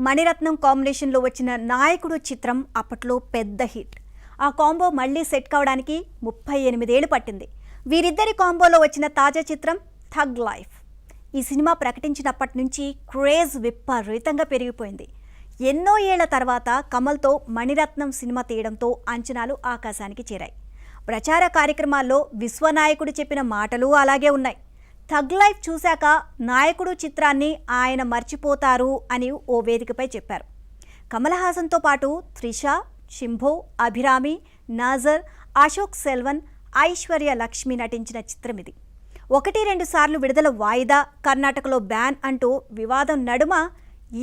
మణిరత్నం కాంబినేషన్లో వచ్చిన నాయకుడు చిత్రం అప్పట్లో పెద్ద హిట్. ఆ కాంబో మళ్ళీ సెట్ కావడానికి 38 ఏళ్లు పట్టింది. వీరిద్దరి కాంబోలో వచ్చిన తాజా చిత్రం థగ్ లైఫ్. ఈ సినిమా ప్రకటించినప్పటి నుంచి క్రేజ్ విపరీతంగా పెరిగిపోయింది. ఎన్నో ఏళ్ల తర్వాత కమల్తో మణిరత్నం సినిమా తీయడంతో అంచనాలు ఆకాశానికి చేరాయి. ప్రచార కార్యక్రమాల్లో విశ్వనాయకుడు చెప్పిన మాటలు అలాగే ఉన్నాయి. థగ్ లైఫ్ చూశాక నాయకుడు చిత్రాన్ని ఆయన మర్చిపోతారు అని ఓ వేదికపై చెప్పారు. కమల్ హాసన్తో పాటు త్రిష, శింభో, అభిరామి, నాజర్, అశోక్ సెల్వన్, ఐశ్వర్య లక్ష్మి నటించిన చిత్రం ఇది. 1-2 సార్లు విడుదల వాయిదా, కర్ణాటకలో బ్యాన్ అంటూ వివాదం నడుమ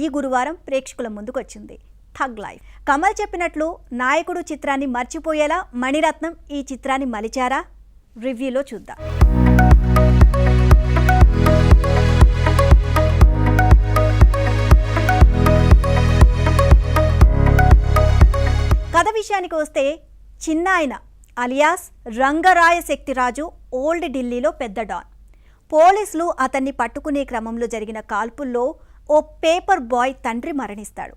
ఈ గురువారం ప్రేక్షకుల ముందుకొచ్చింది థగ్ లైఫ్. కమల్ చెప్పినట్లు నాయకుడు చిత్రాన్ని మర్చిపోయేలా మణిరత్నం ఈ చిత్రాన్ని మలిచారా? రివ్యూలో చూద్దాం. కథ విషయానికి వస్తే, చిన్నాయన అలియాస్ రంగరాయ శక్తిరాజు ఓల్డ్ ఢిల్లీలో పెద్ద డాన్. పోలీసులు అతన్ని పట్టుకునే క్రమంలో జరిగిన కాల్పుల్లో ఓ పేపర్ బాయ్ తండ్రి మరణిస్తాడు.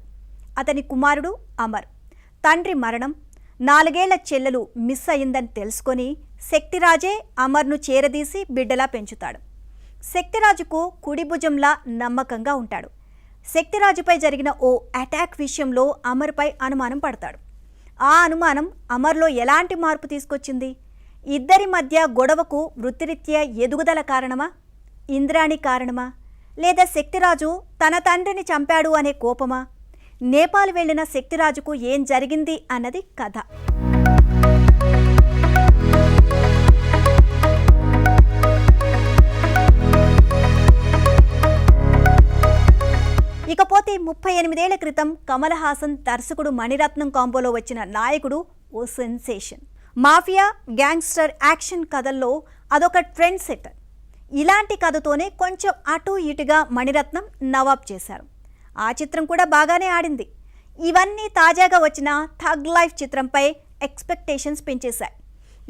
అతని కుమారుడు అమర్. తండ్రి మరణం, 4 ఏళ్ల చెల్లెలు మిస్ అయిందని తెలుసుకొని శక్తిరాజే అమర్ను చేరదీసి బిడ్డలా పెంచుతాడు. శక్తిరాజుకు కుడి భుజంలా నమ్మకంగా ఉంటాడు. శక్తిరాజుపై జరిగిన ఓ అటాక్ విషయంలో అమర్పై అనుమానం పడతాడు. ఆ అనుమానం అమర్లో ఎలాంటి మార్పు తీసుకొచ్చింది? ఇద్దరి మధ్య గొడవకు వృత్తిరీత్యా ఎదుగుదల కారణమా? ఇంద్రాణి కారణమా? లేదా శక్తిరాజు తన తండ్రిని చంపాడు అనే కోపమా? నేపాల్ వెళ్లిన శక్తిరాజుకు ఏం జరిగింది అన్నది కథ. ఇకపోతే 38 ఏళ్ల క్రితం కమల్ హాసన్ దర్శకుడు మణిరత్నం కాంబోలో వచ్చిన నాయకుడు ఓ సెన్సేషన్. మాఫియా, గ్యాంగ్స్టర్ యాక్షన్ కథల్లో అదొక ట్రెండ్ సెట్టర్. ఇలాంటి కథతోనే కొంచెం అటు ఇటుగా మణిరత్నం నవాబ్ చేశారు. ఆ చిత్రం కూడా బాగానే ఆడింది. ఇవన్నీ తాజాగా వచ్చిన థగ్ లైఫ్ చిత్రంపై ఎక్స్పెక్టేషన్స్ పెంచేశాయి.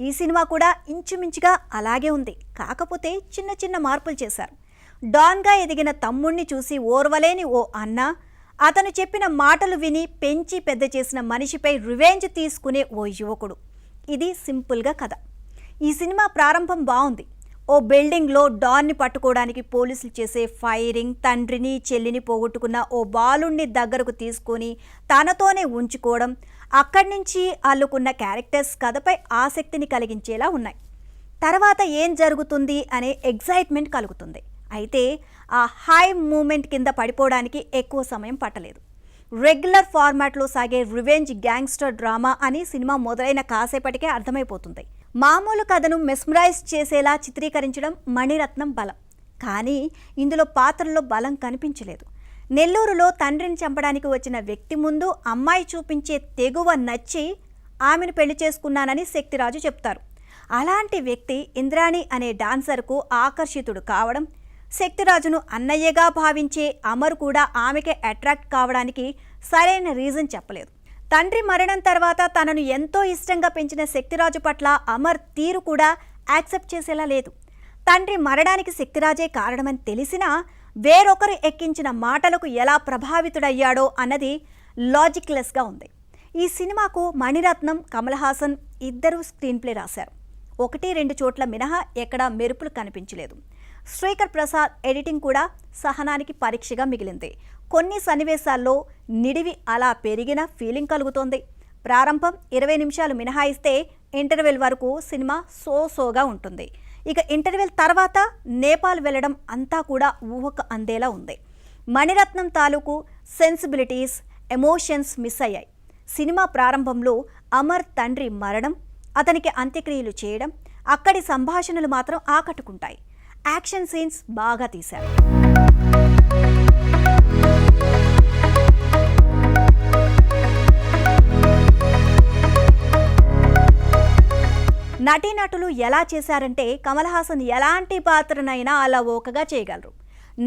ఈ సినిమా కూడా ఇంచుమించుగా అలాగే ఉంది. కాకపోతే చిన్న చిన్న మార్పులు చేశారు. డాన్గా ఎదిగిన తమ్ముణ్ణి చూసి ఓర్వలేని ఓ అన్న, అతను చెప్పిన మాటలు విని పెంచి పెద్ద చేసిన మనిషిపై రివెంజ్ తీసుకునే ఓ యువకుడు. ఇది సింపుల్గా కథ. ఈ సినిమా ప్రారంభం బాగుంది. ఓ బిల్డింగ్లో డాన్ని పట్టుకోవడానికి పోలీసులు చేసే ఫైరింగ్, తండ్రిని చెల్లిని పోగొట్టుకున్న ఓ బాలుణ్ణి దగ్గరకు తీసుకొని తనతోనే ఉంచుకోవడం, అక్కడి నుంచి అల్లుకున్న క్యారెక్టర్స్ కథపై ఆసక్తిని కలిగించేలా ఉన్నాయి. తర్వాత ఏం జరుగుతుంది అనే ఎగ్జైట్మెంట్ కలుగుతుంది. అయితే ఆ హై మూమెంట్ కింద పడిపోవడానికి ఎక్కువ సమయం పట్టలేదు. రెగ్యులర్ ఫార్మాట్లో సాగే రివెంజ్ గ్యాంగ్స్టర్ డ్రామా అని సినిమా మొదలైన కాసేపటికే అర్థమైపోతుంది. మామూలు కథను మెస్మరైజ్ చేసేలా చిత్రీకరించడం మణిరత్నం బలం. కానీ ఇందులో పాత్రలో బలం కనిపించలేదు. నెల్లూరులో తండ్రిని చంపడానికి వచ్చిన వ్యక్తి ముందు అమ్మాయి చూపించే తెగువ నచ్చి ఆమెను పెళ్లి చేసుకున్నానని శక్తిరాజు చెప్తారు. అలాంటి వ్యక్తి ఇంద్రాణి అనే డాన్సర్కు ఆకర్షితుడు కావడం, శక్తిరాజును అన్నయ్యగా భావించే అమర్ కూడా ఆమెకే అట్రాక్ట్ కావడానికి సరైన రీజన్ చెప్పలేదు. తండ్రి మరణం తర్వాత తనను ఎంతో ఇష్టంగా పెంచిన శక్తిరాజు పట్ల అమర్ తీరు కూడా యాక్సెప్ట్ చేసేలా లేదు. తండ్రి మరణానికి శక్తిరాజే కారణమని తెలిసినా వేరొకరు ఎక్కించిన మాటలకు ఎలా ప్రభావితుడయ్యాడో అన్నది లాజిక్లెస్గా ఉంది. ఈ సినిమాకు మణిరత్నం, కమల్ హాసన్ ఇద్దరూ స్క్రీన్ ప్లే రాశారు. 1-2 చోట్ల మినహా ఎక్కడా మెరుపులు కనిపించలేదు. శ్రీకర్ ప్రసాద్ ఎడిటింగ్ కూడా సహనానికి పరీక్షగా మిగిలింది. కొన్ని సన్నివేశాల్లో నిడివి అలా పెరిగిన ఫీలింగ్ కలుగుతోంది. ప్రారంభం 20 నిమిషాలు మినహాయిస్తే ఇంటర్వెల్ వరకు సినిమా సోగా ఉంటుంది. ఇక ఇంటర్వెల్ తర్వాత నేపాల్ వెళ్ళడం అంతా కూడా ఊహకు అందేలా ఉంది. మణిరత్నం తాలూకు సెన్సిబిలిటీస్, ఎమోషన్స్ మిస్ అయ్యాయి. సినిమా ప్రారంభంలో అమర్ తండ్రి మరణం, అతనికి అంత్యక్రియలు చేయడం, అక్కడి సంభాషణలు మాత్రం ఆకట్టుకుంటాయి. యాక్షన్ సీన్స్ బాగా తీశారు. నటీనటులు ఎలా చేశారంటే, కమల్ హాసన్ ఎలాంటి పాత్రనైనా అలా ఓకగా చేయగలరు.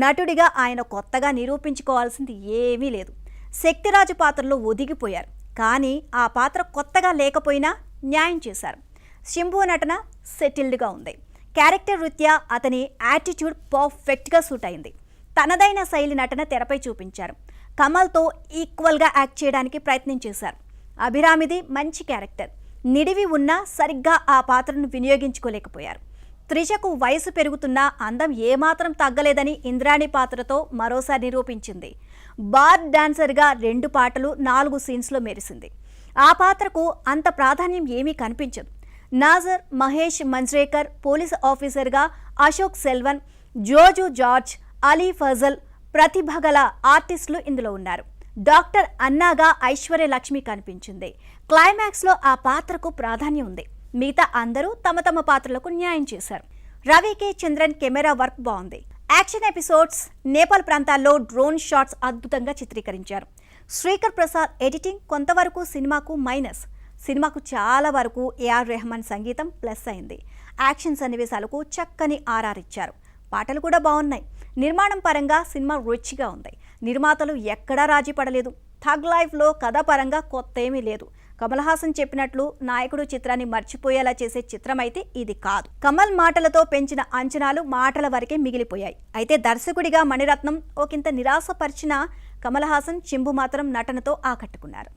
నటుడిగా ఆయన కొత్తగా నిరూపించుకోవాల్సింది ఏమీ లేదు. శక్తిరాజు పాత్రలో ఒదిగిపోయారు. కానీ ఆ పాత్ర కొత్తగా లేకపోయినా న్యాయం చేశారు. శింభో నటన సెటిల్డ్గా ఉంది. క్యారెక్టర్ రీత్యా అతని యాటిట్యూడ్ పర్ఫెక్ట్గా సూట్ అయింది. తనదైన శైలి నటన తెరపై చూపించారు. కమల్తో ఈక్వల్గా యాక్ట్ చేయడానికి ప్రయత్నం చేశారు. అభిరామిది మంచి క్యారెక్టర్, నిడివి ఉన్నా సరిగ్గా ఆ పాత్రను వినియోగించుకోలేకపోయారు. త్రిషకు వయసు పెరుగుతున్నా అందం ఏమాత్రం తగ్గలేదని ఇంద్రాణి పాత్రతో మరోసారి నిరూపించింది. బార్ డాన్సర్గా 2 పాటలు 4 సీన్స్లో మెరిసింది. ఆ పాత్రకు అంత ప్రాధాన్యం ఏమీ కనిపించదు. నాజర్, మహేష్ మంజ్రేకర్ పోలీస్ ఆఫీసర్గా, అశోక్ సెల్వన్, జోజు జార్జ్, అలీ ఫజల్ ప్రతిభ గల ఆర్టిస్టులు ఇందులో ఉన్నారు. డాక్టర్ అన్నాగా ఐశ్వర్య లక్ష్మి కనిపించింది. క్లైమాక్స్లో ఆ పాత్రకు ప్రాధాన్యం ఉంది. మిగతా అందరూ తమ తమ పాత్రలకు న్యాయం చేశారు. రవి కే చంద్రన్ కెమెరా వర్క్ బాగుంది. యాక్షన్ ఎపిసోడ్స్, నేపాల్ ప్రాంతాల్లో డ్రోన్ షాట్స్ అద్భుతంగా చిత్రీకరించారు. శ్రీకర్ ప్రసాద్ ఎడిటింగ్ కొంతవరకు సినిమాకు మైనస్. సినిమాకు చాలా వరకు ఏఆర్ రెహమాన్ సంగీతం ప్లస్ అయింది. యాక్షన్ సన్నివేశాలకు చక్కని ఆర్ఆర్ ఇచ్చారు. పాటలు కూడా బాగున్నాయి. నిర్మాణం పరంగా సినిమా రుచిగా ఉంది. నిర్మాతలు ఎక్కడా రాజీ పడలేదు. థగ్ లైఫ్లో కథ పరంగా కొత్త ఏమీ లేదు. కమల్ హాసన్ చెప్పినట్లు నాయకుడు చిత్రాన్ని మర్చిపోయేలా చేసే చిత్రం అయితే ఇది కాదు. కమల్ మాటలతో పెంచిన అంచనాలు మాటల వరకే మిగిలిపోయాయి. అయితే దర్శకుడిగా మణిరత్నం ఒకంత నిరాశపరిచిన కమల్ హాసన్, చింబు మాత్రం నటనతో ఆకట్టుకున్నారు.